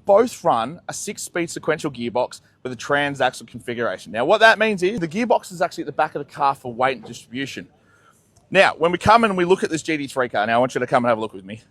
both run a 6-speed sequential gearbox with a transaxle configuration. Now, what that means is the gearbox is actually at the back of the car for weight and distribution. Now, when we come in and we look at this GT3 car, now I want you to come and have a look with me.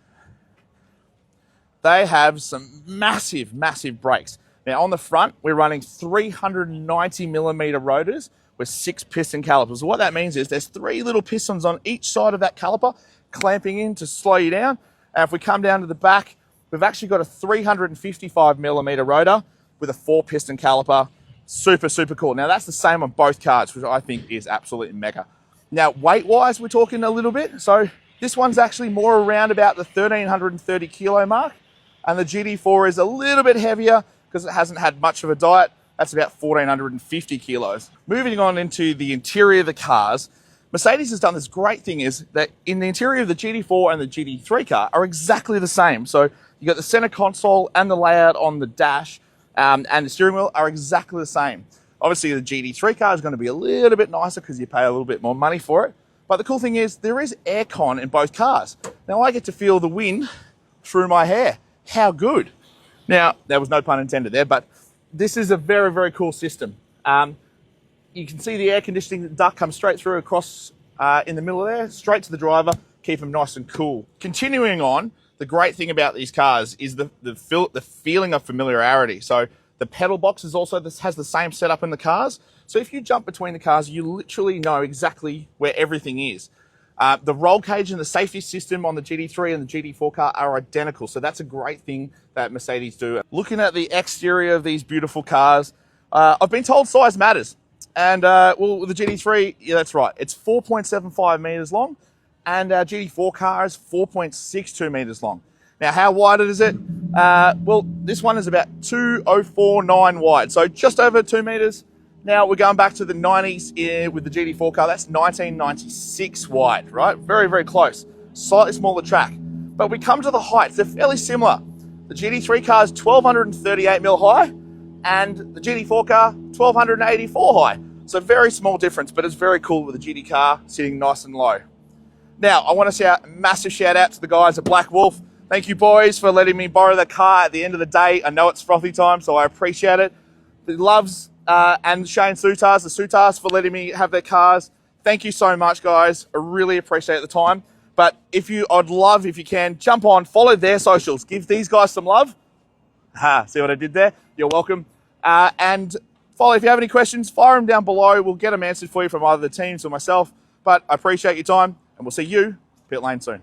They have some massive, massive brakes. Now, on the front, we're running 390 millimeter rotors with 6 piston calipers. So what that means is there's 3 little pistons on each side of that caliper clamping in to slow you down. And if we come down to the back, we've actually got a 355 millimeter rotor with a 4 piston caliper. Super, super cool. Now, that's the same on both cars, which I think is absolutely mega. Now, weight-wise, we're talking a little bit. So this one's actually more around about the 1,330 kilo mark. And the GT4 is a little bit heavier because it hasn't had much of a diet. That's about 1,450 kilos. Moving on into the interior of the cars, Mercedes has done this great thing is that in the interior of the GT4 and the GT3 car are exactly the same. So you got the center console and the layout on the dash and the steering wheel are exactly the same. Obviously, the GT3 car is going to be a little bit nicer because you pay a little bit more money for it. But the cool thing is there is aircon in both cars. Now I get to feel the wind through my hair. How good. Now, there was no pun intended there, but this is a very, very cool system. You can see the air conditioning duct come straight through across in the middle there, straight to the driver, keep them nice and cool. Continuing on, the great thing about these cars is the feeling of familiarity. So the pedal box is also has the same setup in the cars. So if you jump between the cars, you literally know exactly where everything is. The roll cage and the safety system on the GT3 and the GT4 car are identical. So that's a great thing that Mercedes do. Looking at the exterior of these beautiful cars, I've been told size matters. And well, with the GT3, yeah, that's right. It's 4.75 meters long and our GT4 car is 4.62 meters long. Now, how wide is it? Well, this one is about 2.049 wide. So just over 2 meters. Now we're going back to the 90s with the GT4 car. That's 1996 wide, right? Very, very close. Slightly smaller track. But we come to the heights. They're fairly similar. The GT3 car is 1,238 mil high and the GT4 car, 1,284 high. So very small difference, but it's very cool with the GT car sitting nice and low. Now, I want to say a massive shout out to the guys at Black Wolf. Thank you, boys, for letting me borrow the car at the end of the day. I know it's frothy time, so I appreciate it. The Loves and Shane Soutars, the Soutars, for letting me have their cars. Thank you so much, guys. I really appreciate the time. But I'd love if you can jump on, follow their socials, give these guys some love. See what I did there? You're welcome. And follow, if you have any questions, fire them down below. We'll get them answered for you from either the teams or myself. But I appreciate your time, and we'll see you pit lane soon.